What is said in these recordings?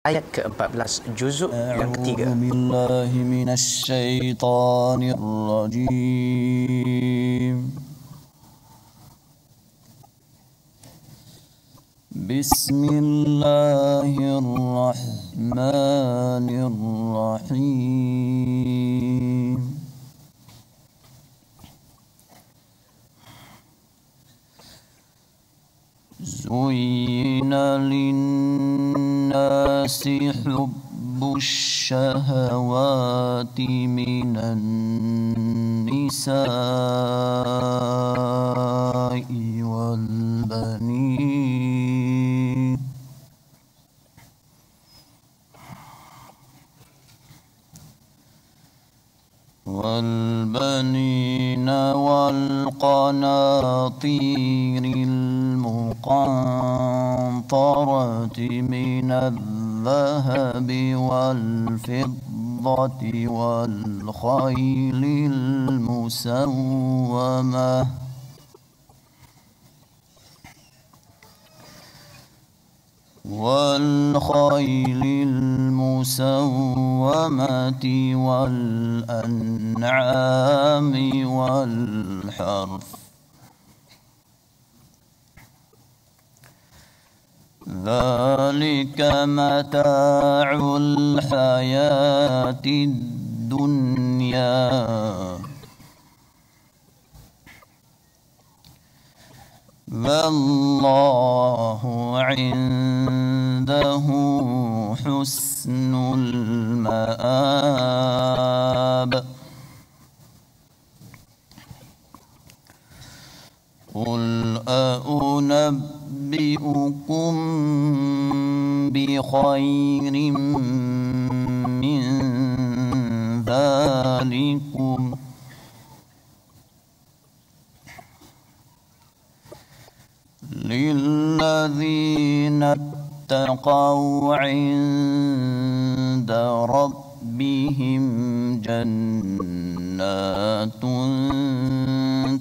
ayat ke-14 juzuk yang ketiga. A'udzubillahi minasyaitonirrajim. Bismillahirrahmanirrahim. Zuyyina linnasi hubbush shahawati minan nisa'i wal banin والبنين والقناطير المقنطرة من الذهب والفضة والخيل المسومة والأنعام والحرث ذلك متاع الحياة الدنيا والله عنده حسن المآب قل أنبئكم بخير من ذلكم للذين اتقوا عند ربهم جنات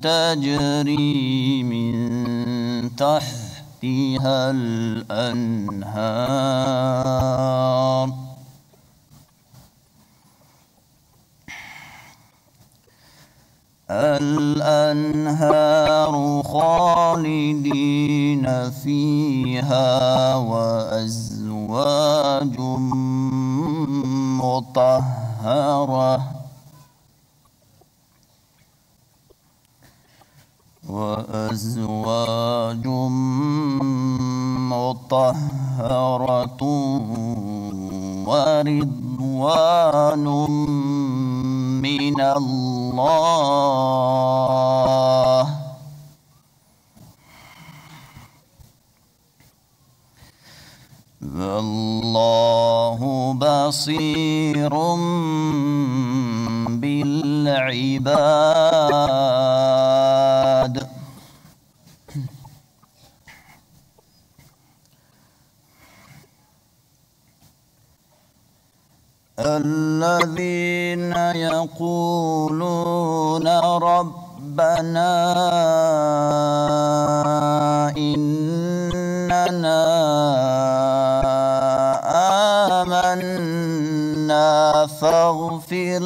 تجري من تحتها الأنهار خالدين فيها وأزواج مطهرة ورضوان من الله والله بصير بالعباد الذين يقولون ربنا إننا آمنا فاغفر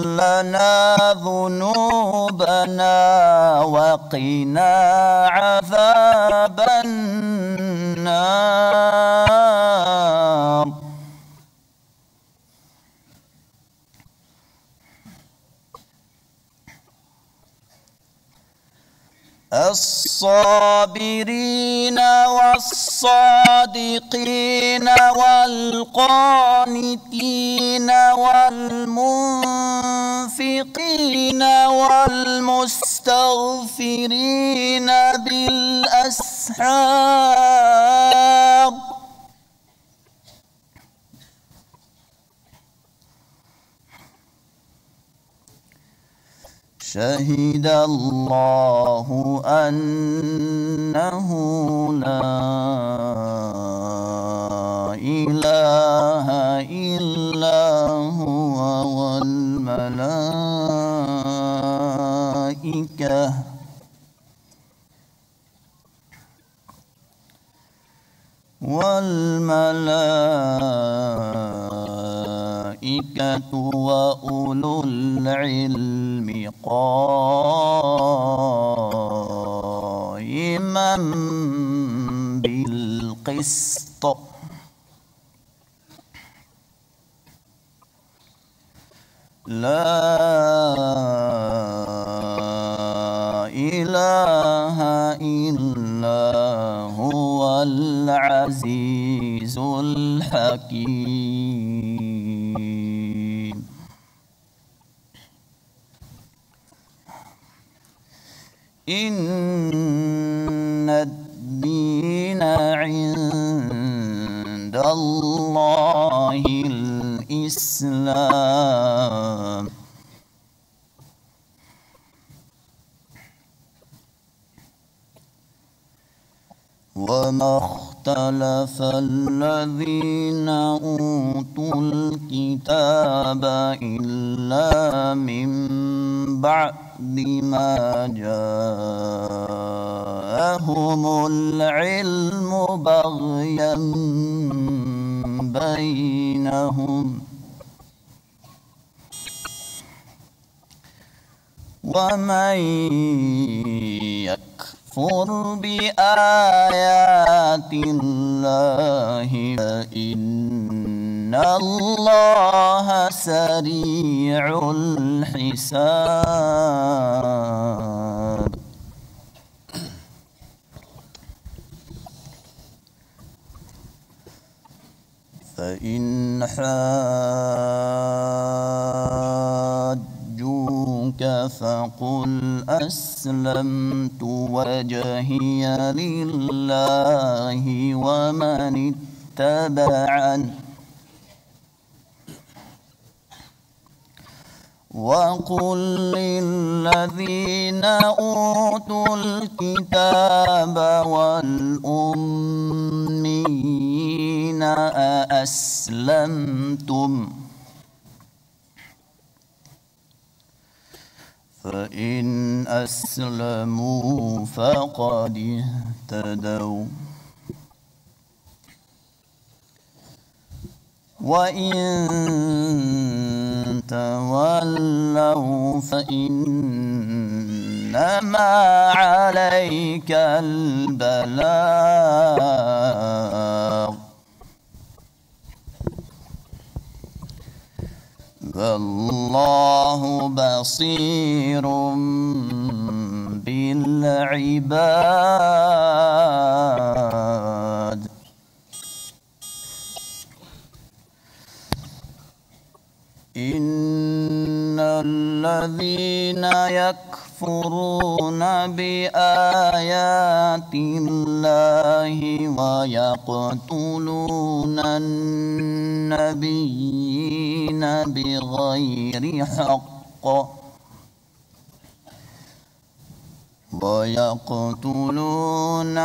لنا ذنوبنا وقنا عذاب النار الصابرين والصادقين والقانتين والمنفقين والمستغفرين بالأسحار شهد الله أنه لا إله إلا هو والملائكة والملائكة وأولو العلم قائما بالقسط لا إله إلا هو العزيز الحكيم إن الدين عند الله الإسلام وما اختلف الذين أوتوا الكتاب إلا من بعد ما جاءهم العلم بغيا بينهم ومن يكفر بآيات الله فإن الله سريع الحساب فإن حاجوك فقل أسلمت وجهي لله ومن اتبعني وقل للذين أوتوا الكتاب والأميين أأسلمتم فإن أسلموا فقد اهتدوا وإن تولوا فإنما عليك البلاغ والله بصير بالعباد إن الذين يكفرون بآيات الله ويقتلون النبيين بغير حق ويقتلون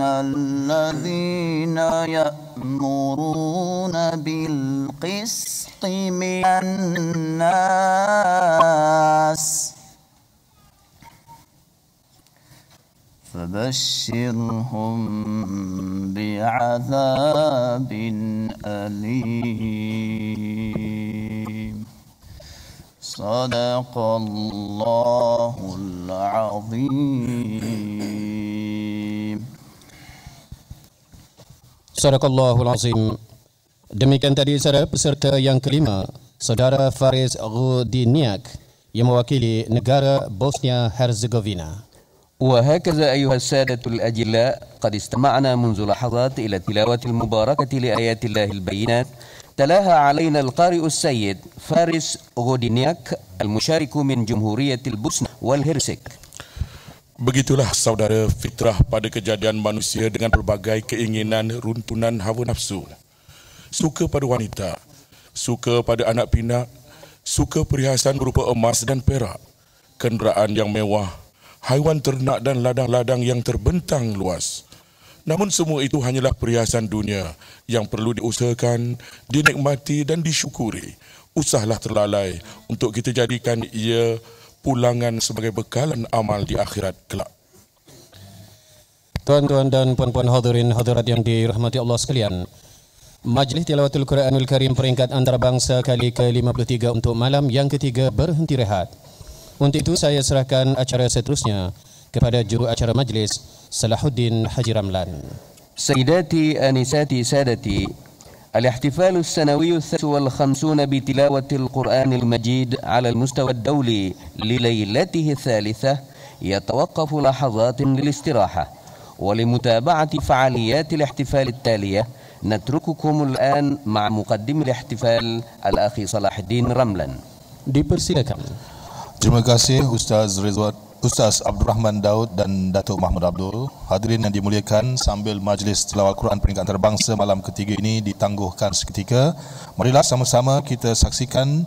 الذين يأمرون بالقسط من الناس فبشرهم بعذاب أليم صدق الله العظيم. Sadaqallahul Azim. Demikian tadi saudara peserta yang kelima, Saudara Faris Ghodiniak yang mewakili negara Bosnia-Herzegovina. وهكذا أيها السادة الأجلاء قد استمعنا منذ لحظات إلى التلاوة المباركة لآيات الله البينات تلاها علينا القارئ السيد فارس غودينياك المشارك من جمهورية البوسنة والهرسك. Begitulah saudara fitrah pada kejadian manusia dengan berbagai keinginan runtunan hawa nafsu. Suka pada wanita, suka pada anak pinak, suka perhiasan berupa emas dan perak, kenderaan yang mewah, haiwan ternak dan ladang-ladang yang terbentang luas. Namun semua itu hanyalah perhiasan dunia yang perlu diusahakan, dinikmati dan disyukuri. Usahlah terlalai untuk kita jadikan ia pulangan sebagai bekalan amal di akhirat kelak. Tuan-tuan dan puan-puan hadirin hadirat yang dirahmati Allah sekalian, Majlis Tilawatul Quranul Karim peringkat antarabangsa kali ke-53 untuk malam yang ketiga berhenti rehat. Untuk itu saya serahkan acara seterusnya kepada juru acara majlis, Salahuddin Haji Ramlan. سيداتي آنساتي سادتي، الاحتفال السنوي 53 بتلاوة القرآن المجيد على المستوى الدولي لليلته الثالثة يتوقف لحظات للاستراحة. ولمتابعة فعاليات الاحتفال التالية نترككم الآن مع مقدم الاحتفال الأخي صلاح الدين رملا. Dipersilakan. Terima kasih Ustaz Abdul Rahman Daud dan Datuk Mahmud Abdul. Hadirin yang dimuliakan, sambil majlis tilawah Quran peringkat antarabangsa malam ketiga ini ditangguhkan seketika, marilah sama-sama kita saksikan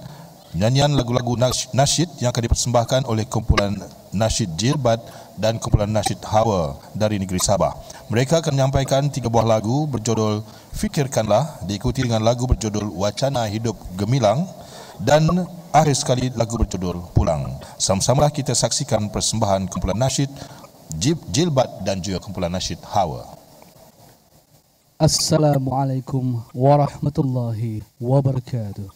nyanyian lagu-lagu nasyid yang akan dipersembahkan oleh kumpulan nasyid Jilbad dan kumpulan nasyid Hawa dari negeri Sabah. Mereka akan menyampaikan 3 buah lagu berjudul Fikirkanlah, diikuti dengan lagu berjudul Wacana Hidup Gemilang, dan akhir sekali lagu berjudul Pulang. Sama-samalah kita saksikan persembahan kumpulan nasyid Jilbad dan juga kumpulan nasyid Hawa. Assalamualaikum warahmatullahi wabarakatuh.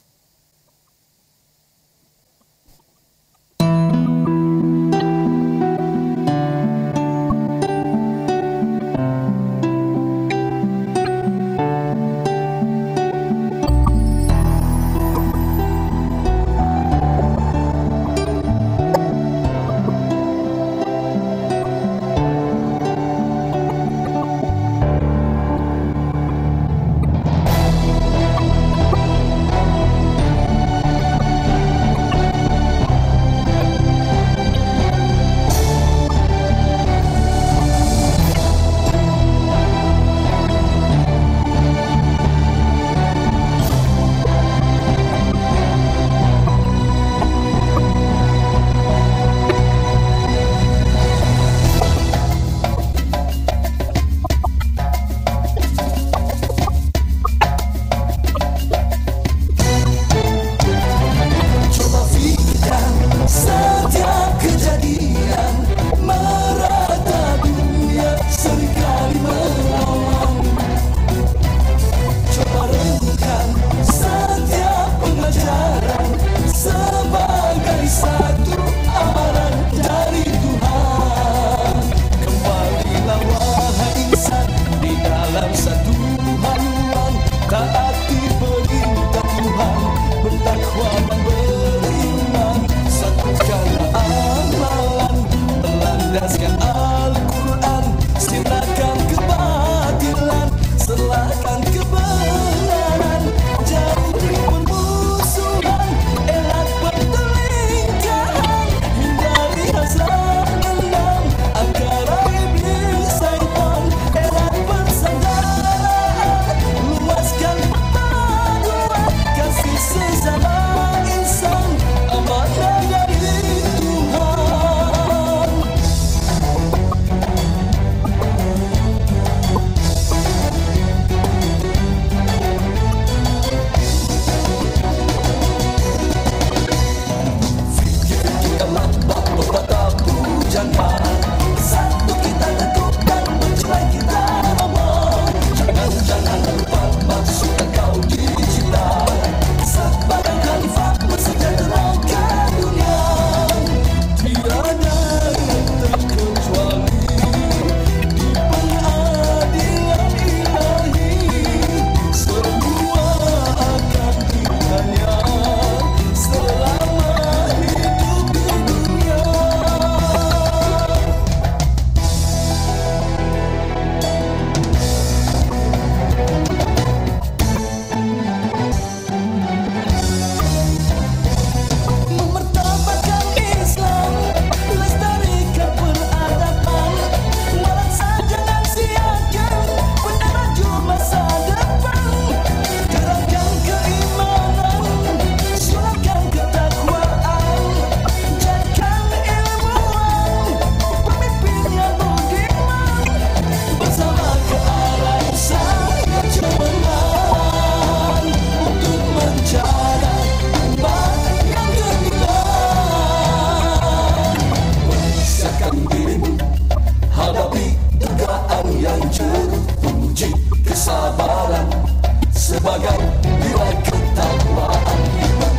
sebagai nilai ketakwaan iman.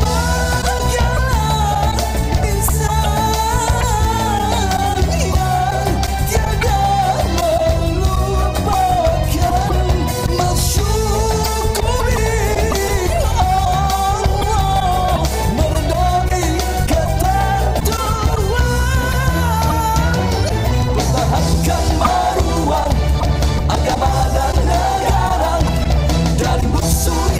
Bahagialah insan yang tiada melupakan mensyukuri Allah, merdai ketentuan, pertahankan maruah agama dan negara dari musuh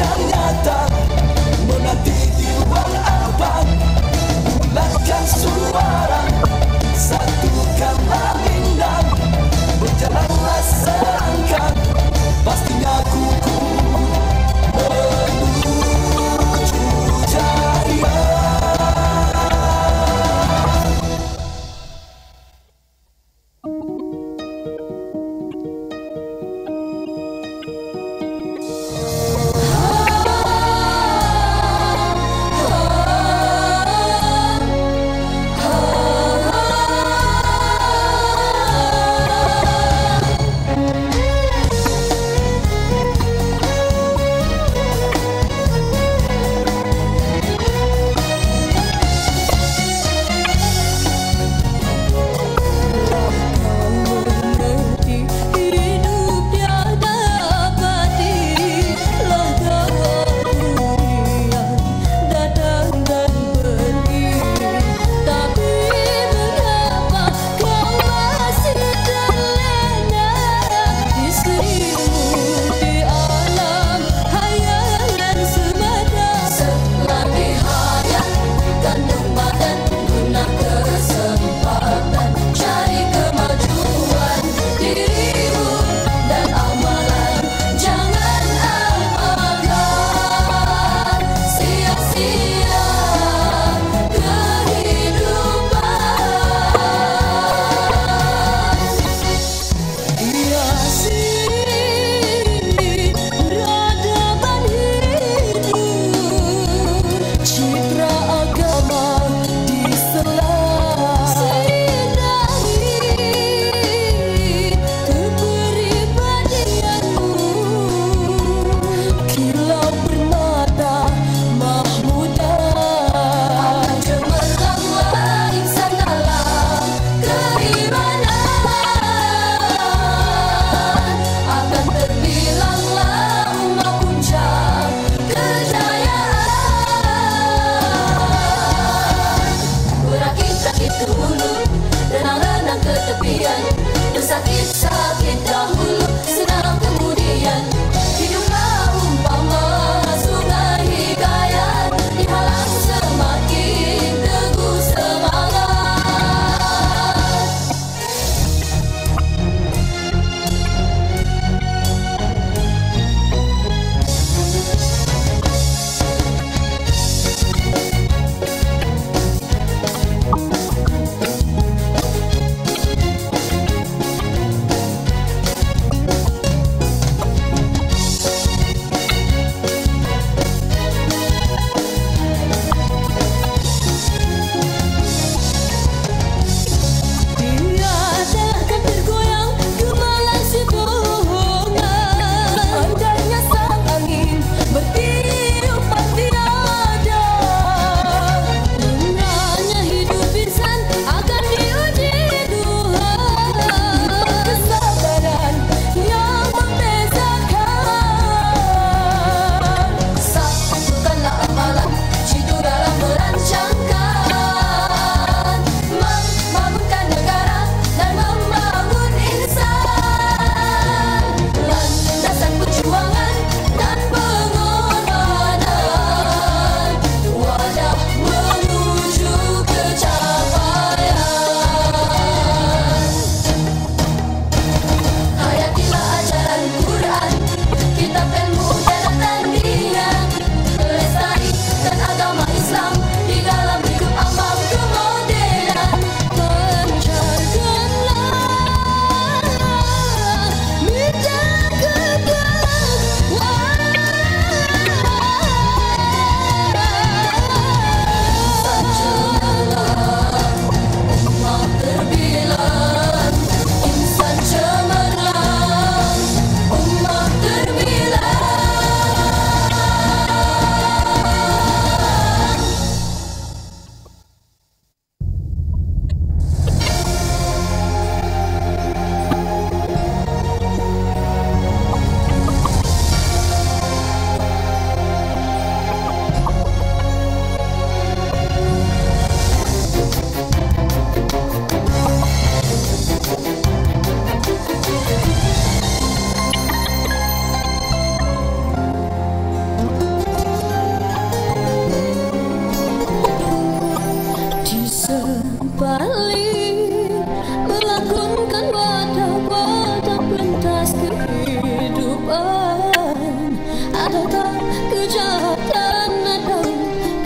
kehidupan, ada tak kejahatan, ada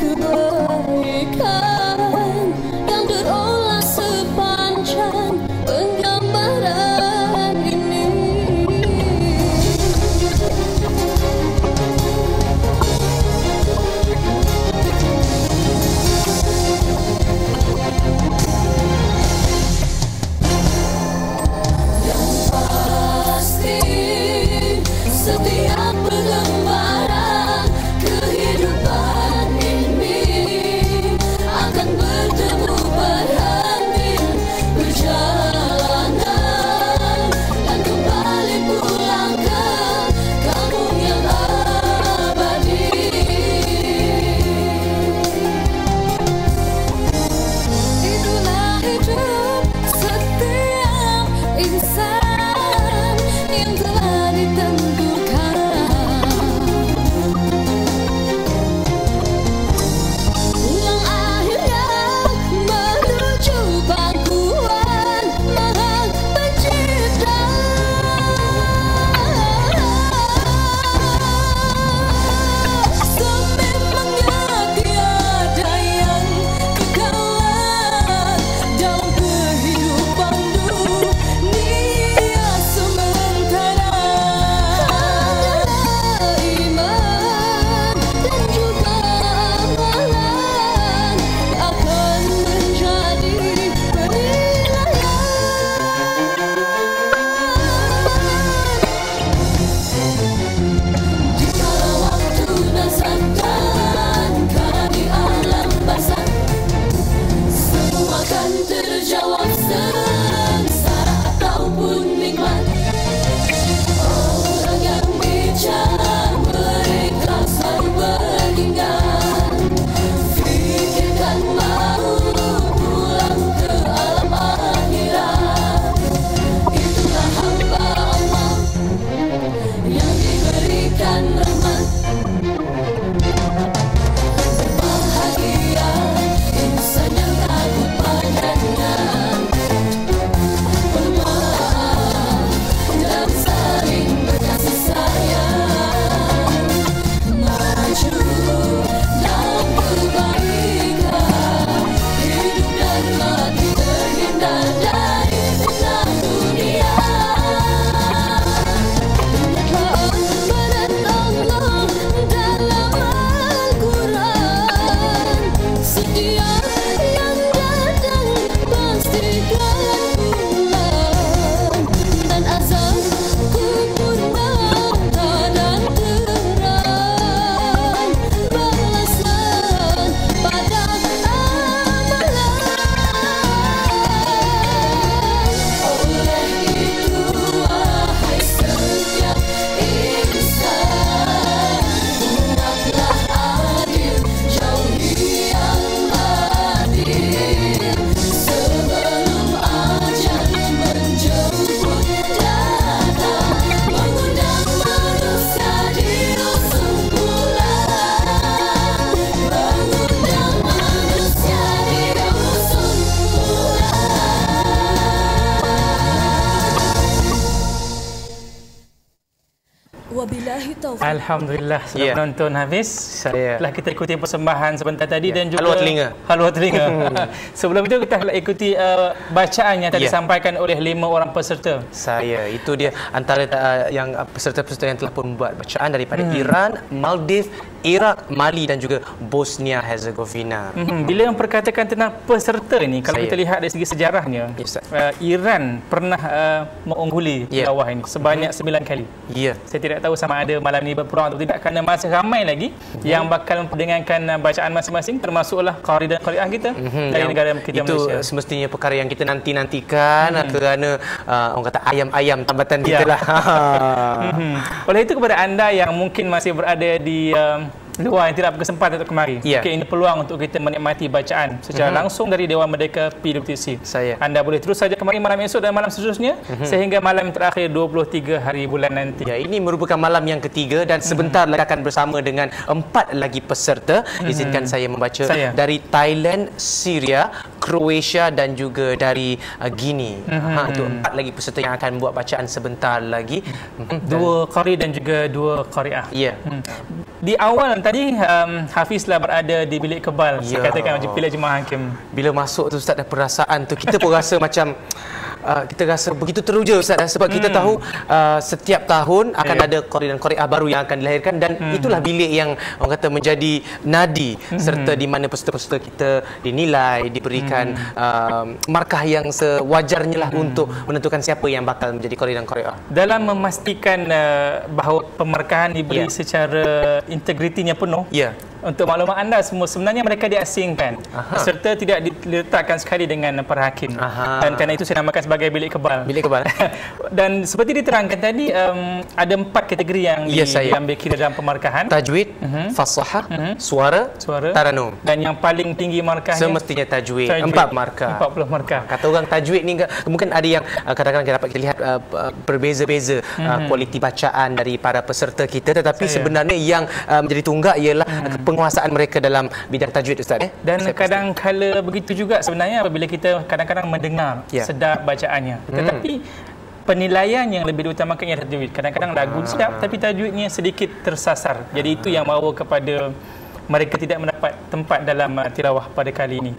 kebaikan yang berolah sepanjang penggambaran ini. Pasti setiap perlembaran kehidupan ini akan bertemu berhenti perjalanan dan kembali pulang ke kampung yang abadi. Itulah hidup setiap insan yang telah ditentukan. Pulang akhirnya menuju pangkuan Maha Pencipta. Sememangnya tiada yang kekal dalam kehidupan dunia sementara. Iman dan juga amalan akan menjadi penilaian. Di kala waktu dan sangkan di alam basah, semua akan terjawab sengsara ataupun nikmat. Orang yang bijak mereka selalu beringat, fikirkan mau pulang ke alam akhirat. Itulah hamba Allah yang diberikan rahmat. Berbahagia insan yang takut padanya, pemaaf dan saling berkasih sayang, maju dalam kebaikan, hidup dan mati terhindar dari fitnah dunia. Amanat Allah dalam Al-Quran, setiap yang datang pastikan pulang, dan azab kubur nyata dan terang, balasan pada amalan. Oleh itu wahai setiap insan, buatlah adil, jauhi yang adil, sebelum ajal menjemput datang, mengundang manusia diusung pulang, mengundang manusia diusung pulang. Wabillahi taufiq. Alhamdulillah sudah menonton habis. Setelah kita ikuti persembahan sebentar tadi dan juga Haluan telinga. Haluan telinga. Sebelum itu kita ikuti bacaan yang tadi disampaikan oleh 5 orang peserta. Itu dia antara yang peserta-peserta yang telah pun membuat bacaan daripada Iran, Maldives, Iraq, Mali dan juga Bosnia Herzegovina. Bila memperkatakan tentang peserta ini, kalau kita lihat dari segi sejarahnya, Iran pernah mengungguli bawah ini sebanyak 9 kali. Saya tidak tahu sama ada malam ini berpeluang atau tidak, kerana masih ramai lagi yang bakal memperdengarkan bacaan masing-masing, termasuklah qari dan qariah kita dari negara kita Malaysia. Itu semestinya perkara yang kita nanti-nantikan kerana orang kata ayam-ayam tambatan kita lah. Oleh itu kepada anda yang mungkin masih berada di luar yang tidak berkesempatan untuk kemari. Okay, ini peluang untuk kita menikmati bacaan secara langsung dari Dewan Merdeka PWTC. Anda boleh terus saja kemari malam esok dan malam seterusnya sehingga malam terakhir 23 hari bulan nanti. Ini merupakan malam yang ketiga dan sebentar lagi akan bersama dengan 4 lagi peserta. Izinkan saya membaca dari Thailand, Syria, Croatia dan juga dari Guinea. Itu 4 lagi peserta yang akan buat bacaan sebentar lagi. 2 qari dan juga 2 qari'ah. Ya. Di awal tadi Hafizlah berada di bilik kebal. Saya katakan bilik jemaah hakim. Bila masuk tu Ustaz, dah perasaan tu kita pun rasa macam kita rasa begitu teruja Ustaz, sebab kita tahu setiap tahun akan ada qari dan qari'ah baru yang akan dilahirkan, dan itulah bilik yang orang kata menjadi nadi, serta di mana peserta-peserta kita dinilai, diberikan markah yang sewajarnya lah untuk menentukan siapa yang bakal menjadi qari dan qari'ah. Dalam memastikan bahawa pemarkahan diberi secara integritinya penuh. Untuk maklumat anda semua, sebenarnya mereka diasingkan. Peserta tidak diletakkan sekali dengan para hakim. Dan kerana itu saya namakan sebagai bilik kebal. Bilik kebal. Dan seperti diterangkan tadi, ada 4 kategori yang diambil kira dalam pemarkahan. Tajwid, fasahah, suara, taranum. Dan yang paling tinggi markahnya semestinya tajwid. 4 markah. 40 markah. Kata orang tajwid ni mungkin ada yang kadang-kadang kita dapat kita lihat berbeza-beza kualiti bacaan dari para peserta kita, tetapi sebenarnya yang menjadi tunggak ialah penguasaan mereka dalam bidang tajwid, Ustaz. Dan kadang-kala begitu juga sebenarnya apabila kita kadang-kadang mendengar sedap bacaannya, tetapi penilaian yang lebih diutamakan ialah tajwid. Kadang-kadang lagu sedap tapi tajwidnya sedikit tersasar. Jadi itu yang membawa kepada mereka tidak mendapat tempat dalam tilawah pada kali ini.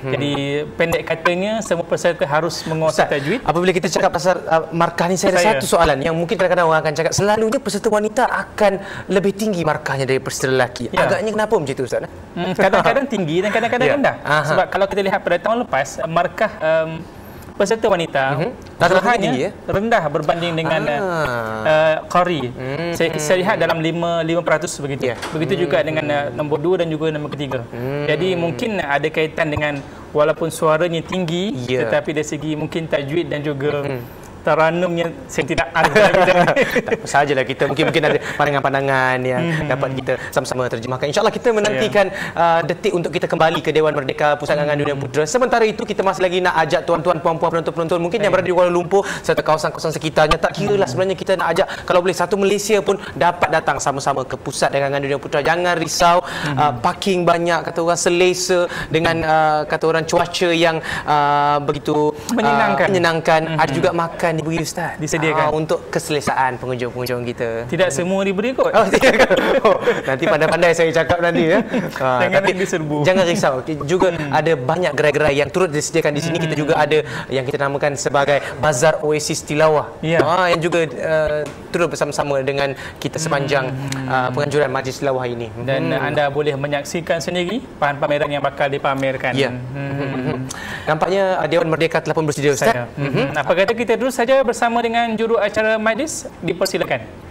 Jadi pendek katanya, semua peserta harus menguasai tajwid. Apabila kita cakap pasal markah ni, saya ada satu soalan yang mungkin kadang-kadang orang akan cakap, selalunya peserta wanita akan lebih tinggi markahnya dari peserta lelaki. Agaknya kenapa macam itu, Ustaz? Kadang-kadang tinggi dan kadang-kadang rendah. Sebab kalau kita lihat pada tahun lepas, markah peserta wanita hanya rendah berbanding dengan qari. Saya lihat dalam 5% begitu. Begitu juga dengan nombor 2 dan juga nombor 3. Jadi mungkin ada kaitan dengan walaupun suaranya tinggi, tetapi dari segi mungkin tajwid dan juga taranumnya saya tidak ada. Tak apa sajalah, kita mungkin ada pandangan-pandangan yang dapat kita sama-sama terjemahkan. InsyaAllah kita menantikan detik untuk kita kembali ke Dewan Merdeka Pusat Gangguan Dunia Putera. Sementara itu kita masih lagi nak ajak tuan-tuan, puan-puan, penonton-penonton mungkin yang berada di Kuala Lumpur serta kawasan-kawasan sekitarnya, tak kira lah sebenarnya kita nak ajak, kalau boleh satu Malaysia pun dapat datang sama-sama ke Pusat Gangguan Dunia Putera. Jangan risau, parking banyak, kata orang selesa dengan kata orang cuaca yang begitu menyenangkan. Ada juga makan diberi, Ustaz, disediakan untuk keselesaan pengunjung-pengunjung kita. Tidak semua diberi kot. Nanti pandai-pandai saya cakap nanti ya. Jangan diserbu. Jangan risau. Juga ada banyak gerai-gerai yang turut disediakan di sini. Kita juga ada yang kita namakan sebagai Bazar Oasis Tilawah. Yang juga turut bersama-sama dengan kita sepanjang penganjuran majlis tilawah ini. Dan anda boleh menyaksikan sendiri pameran yang bakal dipamerkan. Nampaknya Dewan Merdeka telah pun bersedia, Ustaz. Apa kata kita terus saja bersama dengan juru acara majlis? Dipersilakan.